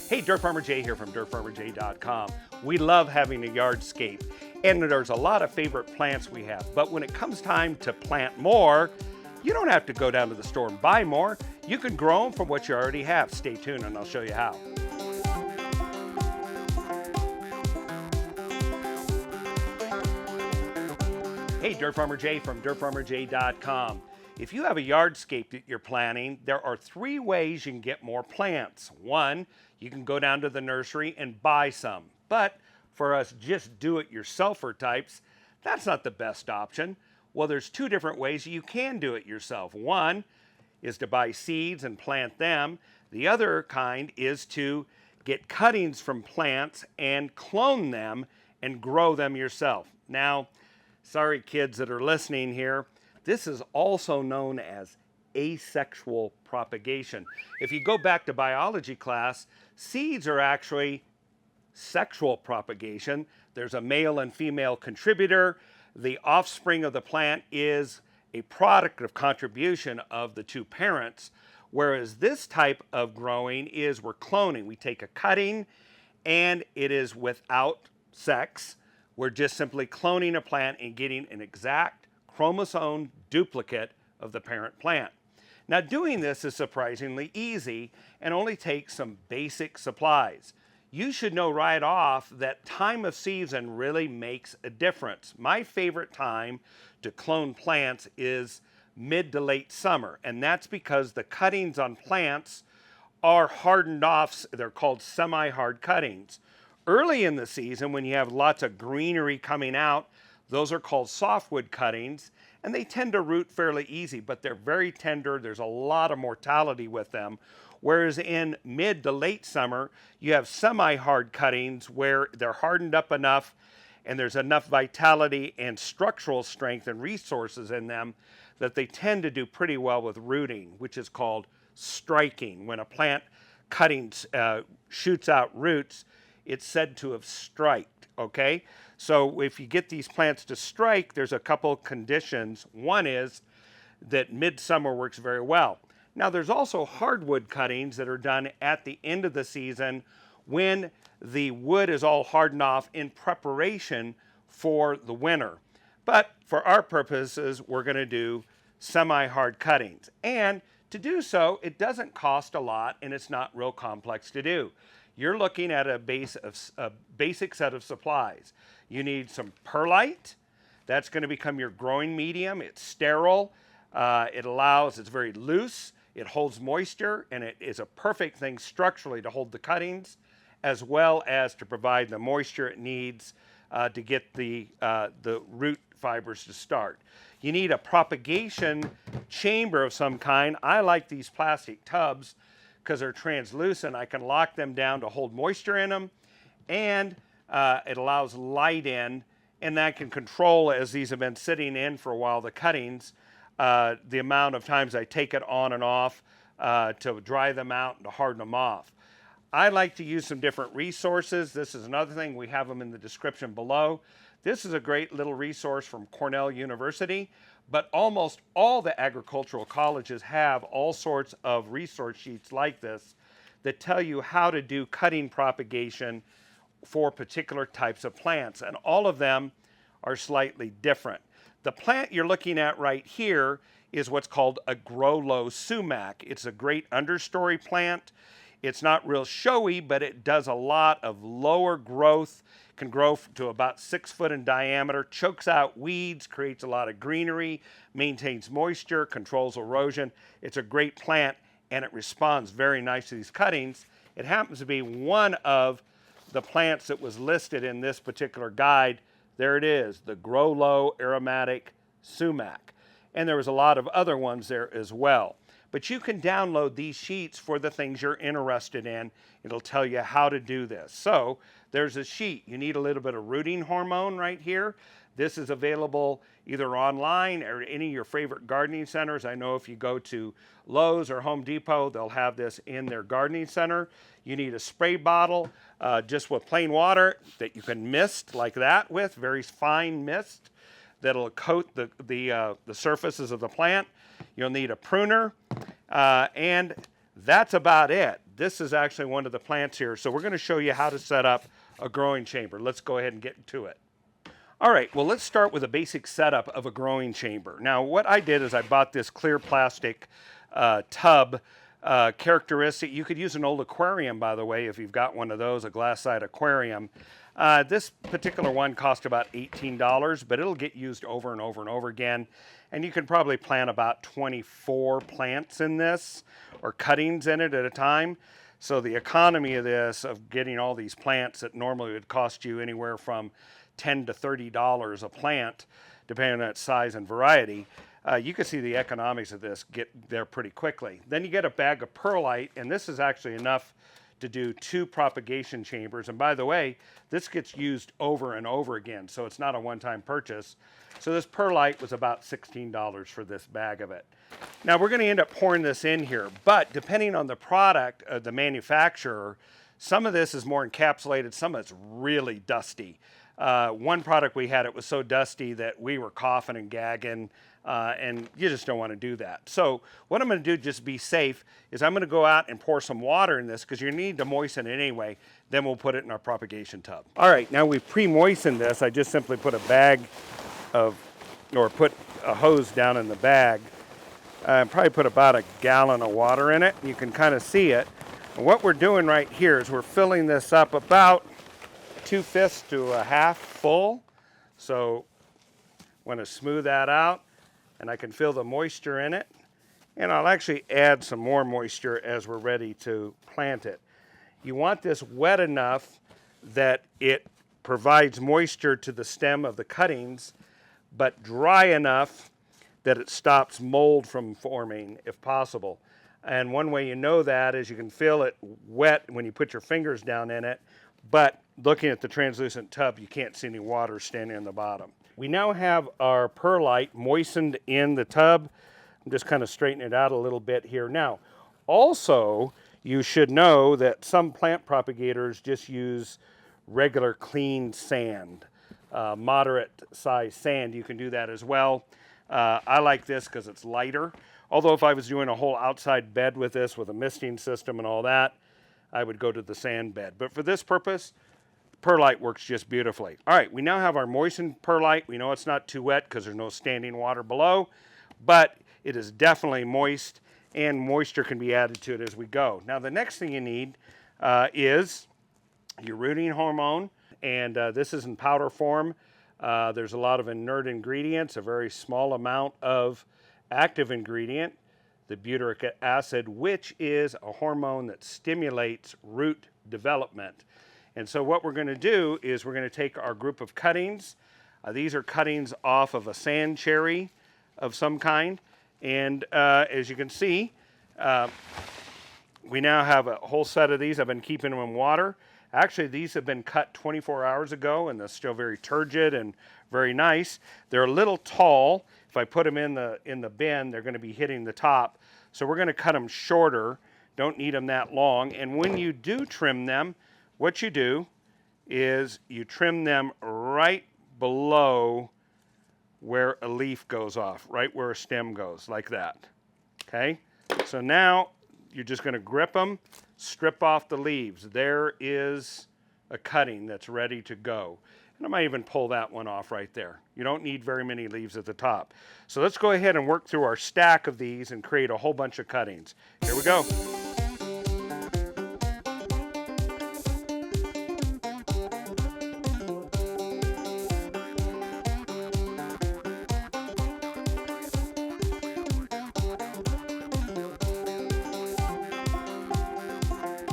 Hey, Dirt Farmer Jay here from dirtfarmerjay.com. We love having a yardscape, and there's a lot of favorite plants we have. But when it comes time to plant more, you don't have to go down to the store and buy more. You can grow them from what you already have. Stay tuned and I'll show you how. Hey, Dirt Farmer Jay from dirtfarmerjay.com. If you have a yardscape that you're planting, there are 3 ways you can get more plants. 1, you can go down to the nursery and buy some. But for us just do-it-yourselfer types, that's not the best option. Well, there's 2 different ways you can do it yourself. 1 is to buy seeds and plant them. The other kind is to get cuttings from plants and clone them and grow them yourself. Now, sorry kids that are listening here, this is also known as asexual propagation. If you go back to biology class, seeds are actually sexual propagation. There's a male and female contributor. The offspring of the plant is a product of contribution of the 2 parents, whereas this type of growing is we're cloning. We take a cutting and it is without sex. We're just simply cloning a plant and getting an exact chromosome duplicate of the parent plant. Now, doing this is surprisingly easy and only takes some basic supplies. You should know right off that time of season really makes a difference. My favorite time to clone plants is mid to late summer, and that's because the cuttings on plants are hardened off. They're called semi-hard cuttings. Early in the season, when you have lots of greenery coming out, those are called softwood cuttings, and they tend to root fairly easy, but they're very tender. There's a lot of mortality with them. Whereas in mid to late summer, you have semi-hard cuttings where they're hardened up enough and there's enough vitality and structural strength and resources in them that they tend to do pretty well with rooting, which is called striking. When a plant cutting shoots out roots, it's said to have striked, okay? So if you get these plants to strike, there's a couple conditions. One is that midsummer works very well. Now, there's also hardwood cuttings that are done at the end of the season when the wood is all hardened off in preparation for the winter. But for our purposes, we're going to do semi-hard cuttings. And to do so, it doesn't cost a lot and it's not real complex to do. You're looking at a basic set of supplies. You need some perlite. That's going to become your growing medium. It's sterile. It's very loose. It holds moisture, and it is a perfect thing structurally to hold the cuttings, as well as to provide the moisture it needs to get the root fibers to start. You need a propagation chamber of some kind. I like these plastic tubs because they're translucent. I can lock them down to hold moisture in them, and it allows light in, and that can control, as these have been sitting in for a while, the cuttings, the amount of times I take it on and off to dry them out and to harden them off. I like to use some different resources. This is another thing. We have them in the description below. This is a great little resource from Cornell University, but almost all the agricultural colleges have all sorts of resource sheets like this that tell you how to do cutting propagation for particular types of plants, and all of them are slightly different. The plant you're looking at right here is what's called a Grolo Sumac. It's a great understory plant. It's not real showy, but it does a lot of lower growth, can grow to about 6 foot in diameter, chokes out weeds, creates a lot of greenery, maintains moisture, controls erosion. It's a great plant, and it responds very nice to these cuttings. It happens to be one of the plants that was listed in this particular guide. There it is, the Grolo aromatic sumac. And there was a lot of other ones there as well. But you can download these sheets for the things you're interested in. It'll tell you how to do this. So there's a sheet. You need a little bit of rooting hormone right here. This is available either online or any of your favorite gardening centers. I know if you go to Lowe's or Home Depot, they'll have this in their gardening center. You need a spray bottle just with plain water that you can mist like that with, very fine mist that'll coat the surfaces of the plant. You'll need a pruner, and that's about it. this is actually one of the plants here. So we're going to show you how to set up a growing chamber. Let's go ahead and get to it. All right, well, let's start with a basic setup of a growing chamber. Now, what I did is I bought this clear plastic tub characteristic. You could use an old aquarium, by the way, if you've got one of those, a glass-side aquarium. This particular one cost about $18, but it'll get used over and over and over again. And you can probably plant about 24 plants in this, or cuttings in it at a time. So the economy of this, of getting all these plants that normally would cost you anywhere from $10 to $30 a plant, depending on its size and variety, you can see the economics of this get there pretty quickly. Then you get a bag of perlite, and this is actually enough to do 2 propagation chambers. And by the way, this gets used over and over again, so it's not a one-time purchase. So this perlite was about $16 for this bag of it. Now we're going to end up pouring this in here, but depending on the product, the manufacturer, some of this is more encapsulated, some of it's really dusty. One product we had, it was so dusty that we were coughing and gagging, and you just don't want to do that. So what I'm going to do, just be safe, is I'm going to go out and pour some water in this, because you need to moisten it anyway. Then we'll put it in our propagation tub. All right, now we've pre-moistened this. I just simply put a bag of, or put a hose down in the bag. Probably put about a gallon of water in it. You can kind of see it. And what we're doing right here is we're filling this up about 2/5 to a half full. So I want to smooth that out, and I can feel the moisture in it. And I'll actually add some more moisture as we're ready to plant it. You want this wet enough that it provides moisture to the stem of the cuttings, but dry enough that it stops mold from forming if possible. And one way you know that is you can feel it wet when you put your fingers down in it, but looking at the translucent tub, you can't see any water standing in the bottom. We now have our perlite moistened in the tub. I'm just kind of straightening it out a little bit here. Now, also, you should know that some plant propagators just use regular clean sand, moderate size sand. You can do that as well. I like this because it's lighter. Although if I was doing a whole outside bed with this, with a misting system and all that, I would go to the sand bed. But for this purpose, perlite works just beautifully. All right, we now have our moistened perlite. We know it's not too wet because there's no standing water below, but it is definitely moist, and moisture can be added to it as we go. Now the next thing you need is your rooting hormone, and this is in powder form. There's a lot of inert ingredients, a very small amount of active ingredient, the butyric acid, which is a hormone that stimulates root development. And so what we're going to do is we're going to take our group of cuttings. These are cuttings off of a sand cherry of some kind. And as you can see, we now have a whole set of these. I've been keeping them in water. Actually, these have been cut 24 hours ago, and they're still very turgid and very nice. They're a little tall. If I put them in the bin, they're going to be hitting the top. So we're going to cut them shorter. Don't need them that long. And when you do trim them, what you do is you trim them right below where a leaf goes off, right where a stem goes, like that. Okay? So now you're just going to grip them, strip off the leaves. There is a cutting that's ready to go. And I might even pull that one off right there. You don't need very many leaves at the top. So let's go ahead and work through our stack of these and create a whole bunch of cuttings. Here we go.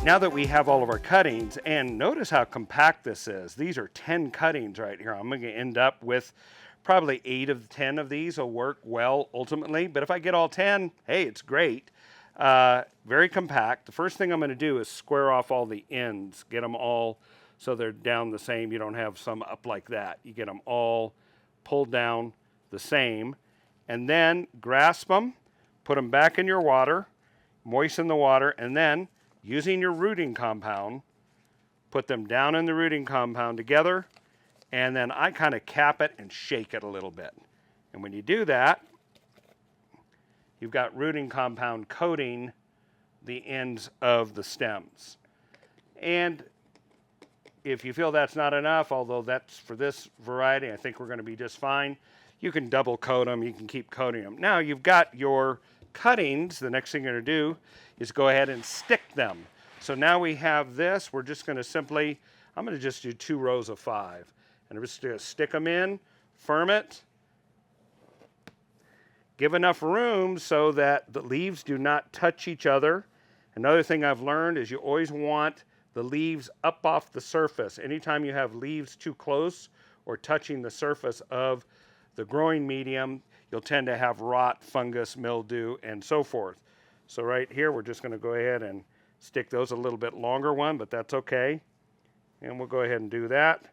Now that we have all of our cuttings, and notice how compact this is. These are 10 cuttings right here. I'm going to end up with probably 8 of 10 of these will work well ultimately. But if I get all 10, hey, it's great. Very compact. The first thing I'm going to do is square off all the ends. Get them all so they're down the same. You don't have some up like that. You get them all pulled down the same. And then grasp them, put them back in your water, moisten the water, and then using your rooting compound, put them down in the rooting compound together, and then I kind of cap it and shake it a little bit. And when you do that, you've got rooting compound coating the ends of the stems. And if you feel that's not enough, although that's for this variety, I think we're going to be just fine, you can double coat them, you can keep coating them. Now you've got your cuttings. The next thing you're going to do is go ahead and stick them. So now we have this. We're just going to simply, I'm going to just do 2 rows of 5. And I'm just going to stick them in, firm it, give enough room so that the leaves do not touch each other. Another thing I've learned is you always want the leaves up off the surface. Anytime you have leaves too close or touching the surface of the growing medium, you'll tend to have rot, fungus, mildew, and so forth. So right here, we're just going to go ahead and stick those a little bit longer one, but that's okay. And we'll go ahead and do that.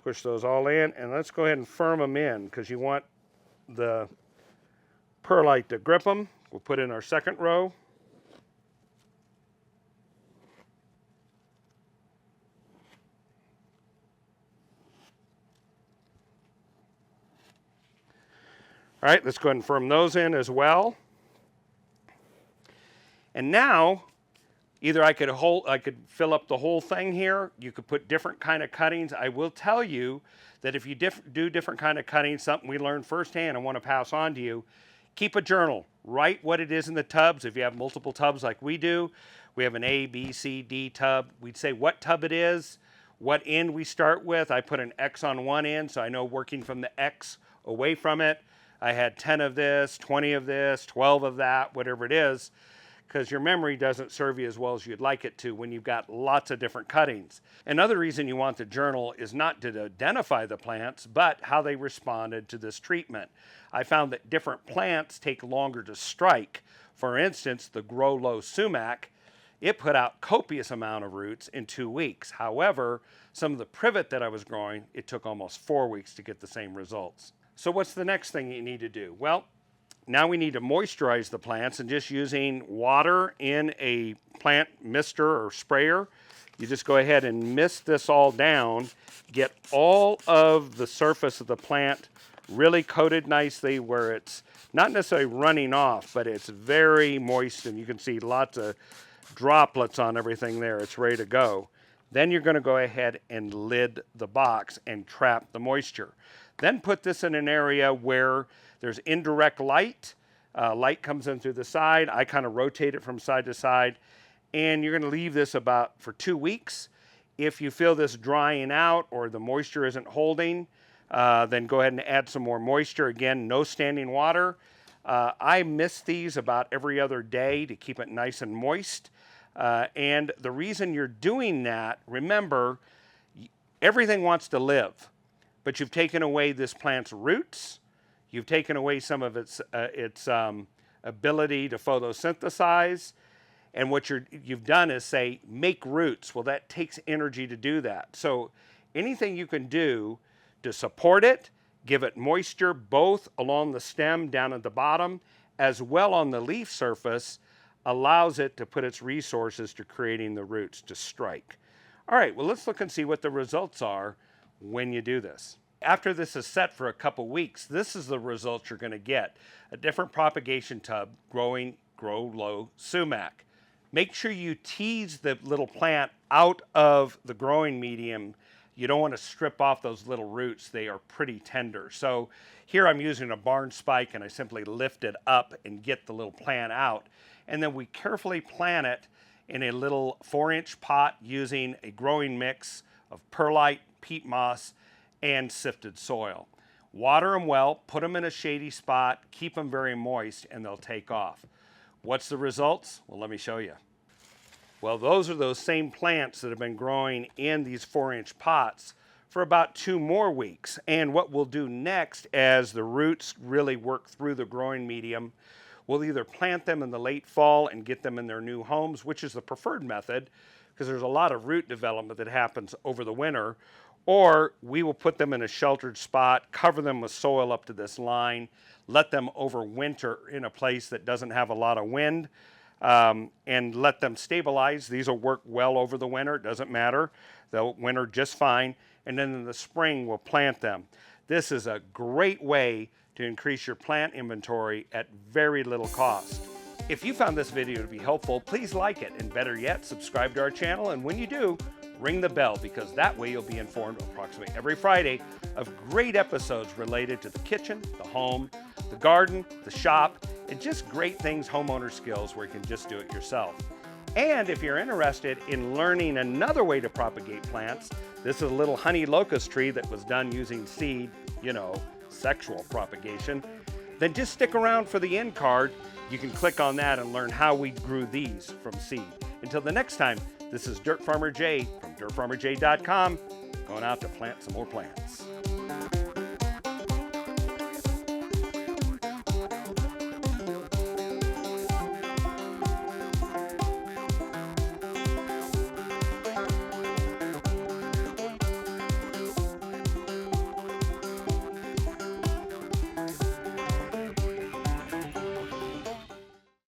Push those all in, and let's go ahead and firm them in because you want the perlite to grip them. We'll put in our second row. All right, let's go ahead and firm those in as well. And now, either I could fill up the whole thing here. You could put different kind of cuttings. I will tell you that if you do different kind of cuttings, something we learned firsthand, I want to pass on to you. Keep a journal. Write what it is in the tubs. If you have multiple tubs like we do, we have an A, B, C, D tub. We'd say what tub it is, what end we start with. I put an X on one end, so I know working from the X away from it. I had 10 of this, 20 of this, 12 of that, whatever it is, because your memory doesn't serve you as well as you'd like it to when you've got lots of different cuttings. Another reason you want the journal is not to identify the plants, but how they responded to this treatment. I found that different plants take longer to strike. For instance, the Grolo Sumac, it put out copious amount of roots in 2 weeks. However, some of the privet that I was growing, it took almost 4 weeks to get the same results. So what's the next thing you need to do? Well, now we need to moisturize the plants, and just using water in a plant mister or sprayer, you just go ahead and mist this all down, get all of the surface of the plant really coated nicely where it's not necessarily running off, but it's very moist, and you can see lots of droplets on everything there. It's ready to go. Then you're going to go ahead and lid the box and trap the moisture. Then put this in an area where there's indirect light. Light comes in through the side. I kind of rotate it from side to side. And you're going to leave this about for 2 weeks. If you feel this drying out or the moisture isn't holding, then go ahead and add some more moisture. Again, no standing water. I mist these about every other day to keep it nice and moist. And the reason you're doing that, remember, everything wants to live. But you've taken away this plant's roots. You've taken away some of its ability to photosynthesize. And what you've done is say, make roots. Well, that takes energy to do that. So anything you can do to support it, give it moisture both along the stem down at the bottom, as well on the leaf surface, allows it to put its resources to creating the roots to strike. All right, well, let's look and see what the results are when you do this. After this is set for a couple weeks, this is the results you're going to get. A different propagation tub growing Grolo Sumac. Make sure you tease the little plant out of the growing medium. You don't want to strip off those little roots. They are pretty tender. So here I'm using a barn spike, and I simply lift it up and get the little plant out. And then we carefully plant it in a little 4-inch pot using a growing mix of perlite, peat moss, and sifted soil. Water them well, put them in a shady spot, keep them very moist, and they'll take off. What's the results? Well, let me show you. Well, those are those same plants that have been growing in these 4-inch pots for about 2 more weeks. And what we'll do next, as the roots really work through the growing medium, we'll either plant them in the late fall and get them in their new homes, which is the preferred method, because there's a lot of root development that happens over the winter, or we will put them in a sheltered spot, cover them with soil up to this line, let them overwinter in a place that doesn't have a lot of wind, and let them stabilize. These will work well over the winter, it doesn't matter. They'll winter just fine, and then in the spring we'll plant them. This is a great way to increase your plant inventory at very little cost. If you found this video to be helpful, please like it, and better yet, subscribe to our channel, and when you do, ring the bell, because that way you'll be informed approximately every Friday of great episodes related to the kitchen, the home, the garden, the shop, and just great things, homeowner skills where you can just do it yourself. And if you're interested in learning another way to propagate plants, this is a little honey locust tree that was done using seed, sexual propagation, then just stick around for the end card. You can click on that and learn how we grew these from seed. Until the next time, this is Dirt Farmer Jay from dirtfarmerjay.com, going out to plant some more plants.